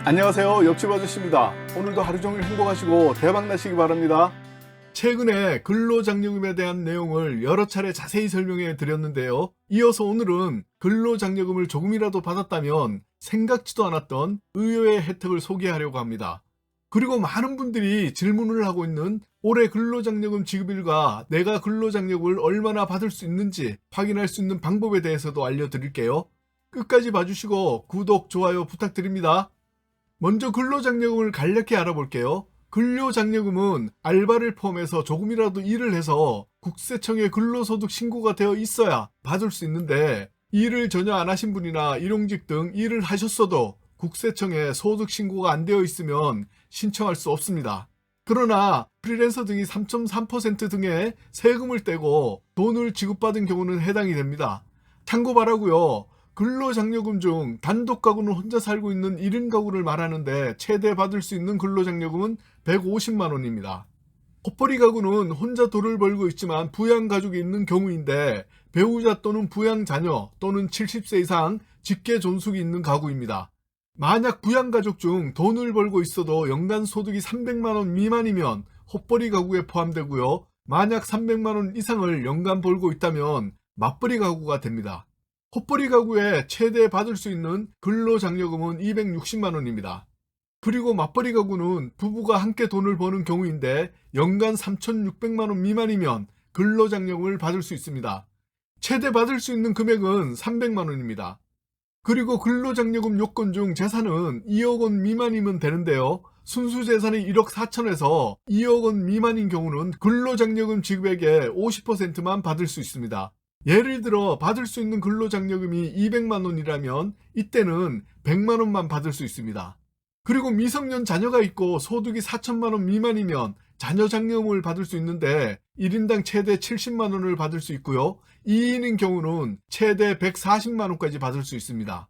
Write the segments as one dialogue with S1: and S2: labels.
S1: 안녕하세요. 옆집 아저씨입니다. 오늘도 하루 종일 행복하시고 대박 나시기 바랍니다. 최근에 근로장려금에 대한 내용을 여러 차례 자세히 설명해 드렸는데요. 이어서 오늘은 근로장려금을 조금이라도 받았다면 생각지도 않았던 의외의 혜택을 소개하려고 합니다. 그리고 많은 분들이 질문을 하고 있는 올해 근로장려금 지급일과 내가 근로장려금을 얼마나 받을 수 있는지 확인할 수 있는 방법에 대해서도 알려드릴게요. 끝까지 봐주시고 구독, 좋아요 부탁드립니다. 먼저 근로장려금을 간략히 알아볼게요. 근로장려금은 알바를 포함해서 조금이라도 일을 해서 국세청에 근로소득 신고가 되어 있어야 받을 수 있는데, 일을 전혀 안 하신 분이나 일용직 등 일을 하셨어도 국세청에 소득 신고가 안 되어 있으면 신청할 수 없습니다. 그러나 프리랜서 등이 3.3% 등의 세금을 떼고 돈을 지급받은 경우는 해당이 됩니다. 참고 바라고요. 근로장려금 중 단독 가구는 혼자 살고 있는 1인 가구를 말하는데 최대 받을 수 있는 근로장려금은 150만 원입니다. 헛벌이 가구는 혼자 돈을 벌고 있지만 부양 가족이 있는 경우인데, 배우자 또는 부양 자녀 또는 70세 이상 직계 존속이 있는 가구입니다. 만약 부양 가족 중 돈을 벌고 있어도 연간 소득이 300만 원 미만이면 헛벌이 가구에 포함되고요. 만약 300만 원 이상을 연간 벌고 있다면 맞벌이 가구가 됩니다. 헛벌이 가구에 최대 받을 수 있는 근로장려금은 260만 원입니다. 그리고 맞벌이 가구는 부부가 함께 돈을 버는 경우인데 연간 3,600만 원 미만이면 근로장려금을 받을 수 있습니다. 최대 받을 수 있는 금액은 300만 원입니다. 그리고 근로장려금 요건 중 재산은 2억 원 미만이면 되는데요. 순수 재산이 1억 4천에서 2억 원 미만인 경우는 근로장려금 지급액의 50%만 받을 수 있습니다. 예를 들어 받을 수 있는 근로장려금이 200만 원이라면 이때는 100만 원만 받을 수 있습니다. 그리고 미성년 자녀가 있고 소득이 4천만 원 미만이면 자녀장려금을 받을 수 있는데 1인당 최대 70만 원을 받을 수 있고요. 2인인 경우는 최대 140만 원까지 받을 수 있습니다.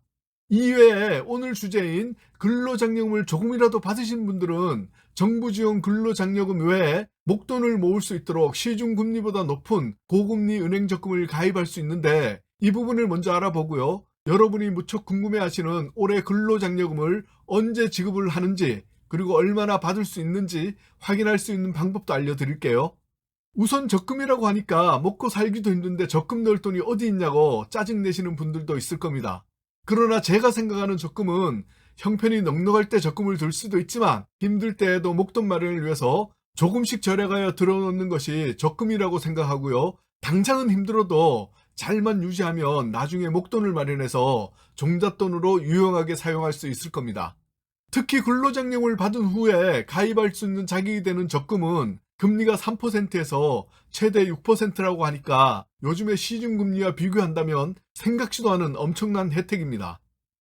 S1: 이외에 오늘 주제인 근로장려금을 조금이라도 받으신 분들은 정부 지원 근로장려금 외에 목돈을 모을 수 있도록 시중금리보다 높은 고금리 은행적금을 가입할 수 있는데, 이 부분을 먼저 알아보고요. 여러분이 무척 궁금해하시는 올해 근로장려금을 언제 지급을 하는지, 그리고 얼마나 받을 수 있는지 확인할 수 있는 방법도 알려드릴게요. 우선 적금이라고 하니까 먹고 살기도 힘든데 적금 넣을 돈이 어디 있냐고 짜증내시는 분들도 있을 겁니다. 그러나 제가 생각하는 적금은 형편이 넉넉할 때 적금을 들 수도 있지만 힘들 때에도 목돈 마련을 위해서 조금씩 절약하여 들어놓는 것이 적금이라고 생각하고요. 당장은 힘들어도 잘만 유지하면 나중에 목돈을 마련해서 종잣돈으로 유용하게 사용할 수 있을 겁니다. 특히 근로장려금을 받은 후에 가입할 수 있는 자격이 되는 적금은 금리가 3%에서 최대 6%라고 하니까 요즘의 시중금리와 비교한다면 생각지도 않은 엄청난 혜택입니다.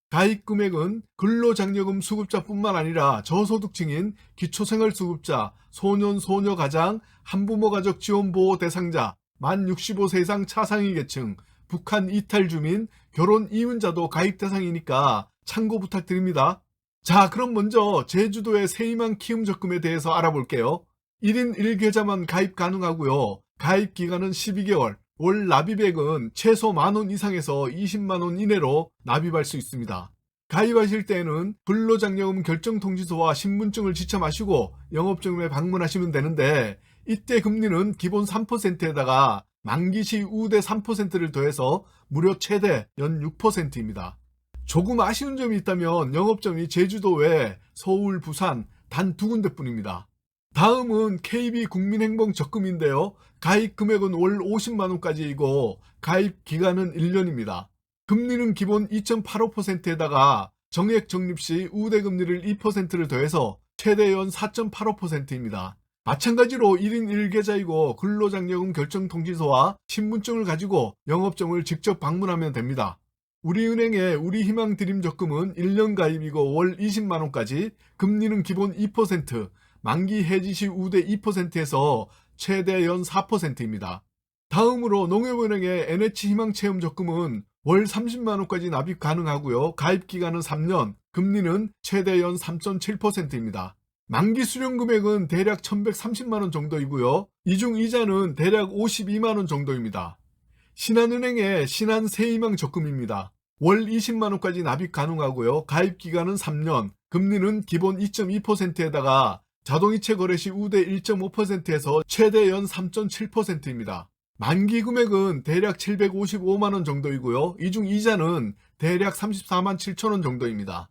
S1: 가입 금액은 근로장려금 수급자뿐만 아니라 저소득층인 기초생활수급자, 소년, 소녀 가장, 한부모 가족 지원보호 대상자, 만 65세 이상 차상위 계층, 북한 이탈 주민, 결혼 이혼자도 가입 대상이니까 참고 부탁드립니다. 자, 그럼 먼저 제주도의 새희망 키움 적금에 대해서 알아볼게요. 1인 1계좌만 가입 가능하고요. 가입 기간은 12개월, 월 납입액은 최소 만원 이상에서 20만 원 이내로 납입할 수 있습니다. 가입하실 때에는 근로장려금 결정통지서와 신분증을 지참하시고 영업증에 방문하시면 되는데, 이때 금리는 기본 3%에다가 만기 시 우대 3%를 더해서 무려 최대 연 6%입니다. 조금 아쉬운 점이 있다면 영업점이 제주도 외 서울, 부산 단 2군데뿐입니다. 다음은 KB국민행복 적금인데요. 가입 금액은 월 50만 원까지이고 가입 기간은 1년입니다. 금리는 기본 2.85%에다가 정액 적립 시 우대 금리를 2%를 더해서 최대 연 4.85%입니다. 마찬가지로 1인 1계좌이고 근로장려금 결정통지서와 신분증을 가지고 영업점을 직접 방문하면 됩니다. 우리은행의 우리희망드림 적금은 1년 가입이고 월 20만 원까지, 금리는 기본 2%, 만기 해지 시 우대 2%에서 최대 연 4%입니다. 다음으로 농협은행의 NH희망체험 적금은 월 30만 원까지 납입 가능하고요. 가입 기간은 3년, 금리는 최대 연 3.7%입니다. 만기 수령 금액은 대략 1,130만 원 정도이고요. 이중 이자는 대략 52만 원 정도입니다. 신한은행의 신한새희망 적금입니다. 월 20만원까지 납입 가능하고요. 가입기간은 3년, 금리는 기본 2.2%에다가 자동이체 거래 시 우대 1.5%에서 최대 연 3.7%입니다. 만기 금액은 대략 755만원 정도이고요. 이 중 이자는 대략 34만 7천원 정도입니다.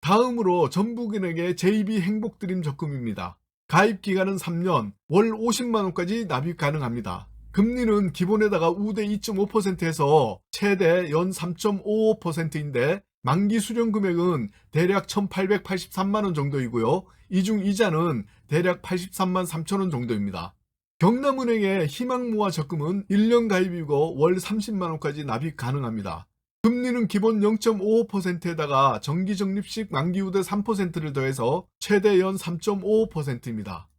S1: 다음으로 전부금액의 JB 행복드림 적금입니다. 가입기간은 3년, 월 50만원까지 납입 가능합니다. 금리는 기본에다가 우대 2.5%에서 최대 연 3.55%인데 만기 수령 금액은 대략 1883만원 정도이고요. 이 중 이자는 대략 83만 3천원 정도입니다. 경남은행의 희망모아 적금은 1년 가입이고 월 30만원까지 납입 가능합니다. 금리는 기본 0.55%에다가 정기적립식 만기 우대 3%를 더해서 최대 연 3.55%입니다.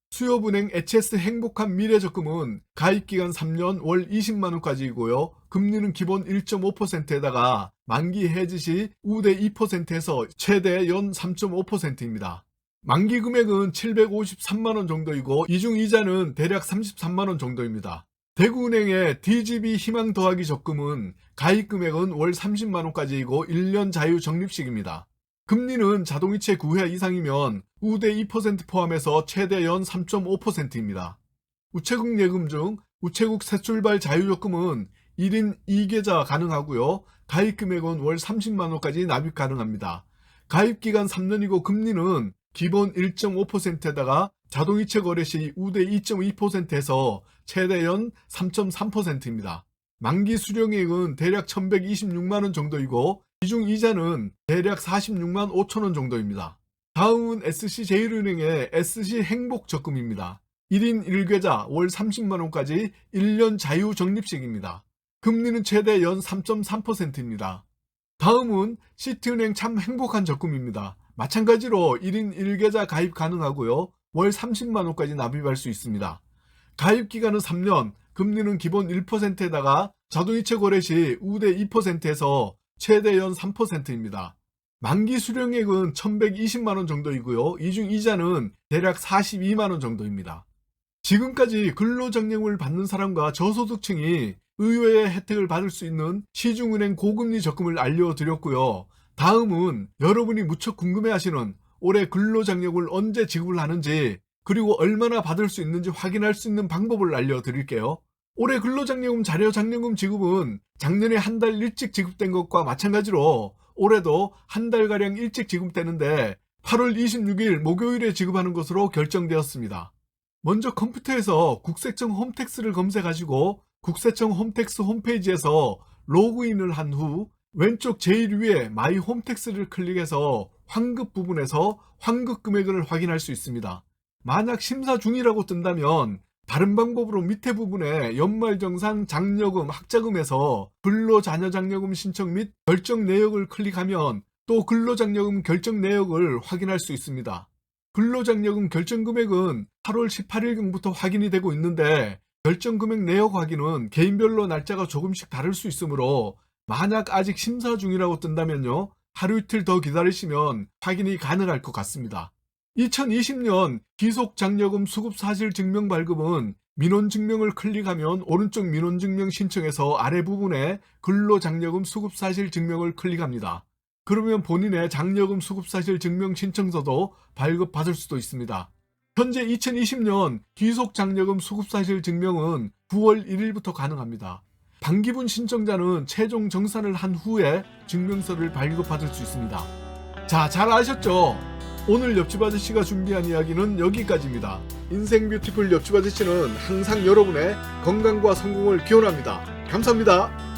S1: 수협은행 HS 행복한 미래적금은 가입기간 3년 월 20만원까지이고요. 금리는 기본 1.5%에다가 만기 해지 시 우대 2%에서 최대 연 3.5%입니다. 만기 금액은 753만원 정도이고 이 중 이자는 대략 33만원 정도입니다. 대구은행의 DGB 희망 더하기 적금은 가입 금액은 월 30만원까지이고 1년 자유 적립식입니다. 금리는 자동이체 9회 이상이면 우대 2% 포함해서 최대 연 3.5%입니다. 우체국 예금 중 우체국 새출발 자유적금은 1인 2계좌 가능하고요. 가입 금액은 월 30만원까지 납입 가능합니다. 가입기간 3년이고 금리는 기본 1.5%에다가 자동이체 거래 시 우대 2.2%에서 최대 연 3.3%입니다. 만기 수령액은 대략 1126만원 정도이고 이 중 이자는 대략 46만 5천원 정도입니다. 다음은 SC제일은행의 SC행복적금입니다. 1인 1계좌 월 30만원까지 1년 자유 적립식입니다. 금리는 최대 연 3.3%입니다. 다음은 시티은행 참 행복한 적금입니다. 마찬가지로 1인 1계좌 가입 가능하고요. 월 30만원까지 납입할 수 있습니다. 가입기간은 3년, 금리는 기본 1%에다가 자동이체 거래 시 우대 2%에서 최대 연 3%입니다. 만기 수령액은 1120만원 정도이고요. 이 중 이자는 대략 42만원 정도입니다. 지금까지 근로장려금을 받는 사람과 저소득층이 의외의 혜택을 받을 수 있는 시중은행 고금리 적금을 알려드렸고요. 다음은 여러분이 무척 궁금해하시는 올해 근로장려금을 언제 지급을 하는지 그리고 얼마나 받을 수 있는지 확인할 수 있는 방법을 알려드릴게요. 올해 근로장려금 자료장려금 지급은 작년에 한 달 일찍 지급된 것과 마찬가지로 올해도 한 달가량 일찍 지급되는데 8월 26일 목요일에 지급하는 것으로 결정되었습니다. 먼저 컴퓨터에서 국세청 홈택스를 검색하시고 국세청 홈택스 홈페이지에서 로그인을 한 후 왼쪽 제일 위에 마이 홈택스를 클릭해서 환급 부분에서 환급 금액을 확인할 수 있습니다. 만약 심사 중이라고 뜬다면 다른 방법으로 밑에 부분에 연말정산 장려금 학자금에서 근로자녀장려금 신청 및 결정 내역을 클릭하면 또 근로장려금 결정 내역을 확인할 수 있습니다. 근로장려금 결정 금액은 8월 18일경부터 확인이 되고 있는데 결정 금액 내역 확인은 개인별로 날짜가 조금씩 다를 수 있으므로 만약 아직 심사 중이라고 뜬다면요, 하루 이틀 더 기다리시면 확인이 가능할 것 같습니다. 2020년 기속장려금 수급사실증명 발급은 민원증명을 클릭하면 오른쪽 민원증명 신청에서 아래 부분에 근로장려금 수급사실증명을 클릭합니다. 그러면 본인의 장려금 수급사실증명 신청서도 발급받을 수도 있습니다. 현재 2020년 기속장려금 수급사실증명은 9월 1일부터 가능합니다. 반기분 신청자는 최종 정산을 한 후에 증명서를 발급받을 수 있습니다. 자, 잘 아셨죠? 오늘 옆집 아저씨가 준비한 이야기는 여기까지입니다. 인생 뷰티풀 옆집 아저씨는 항상 여러분의 건강과 성공을 기원합니다. 감사합니다.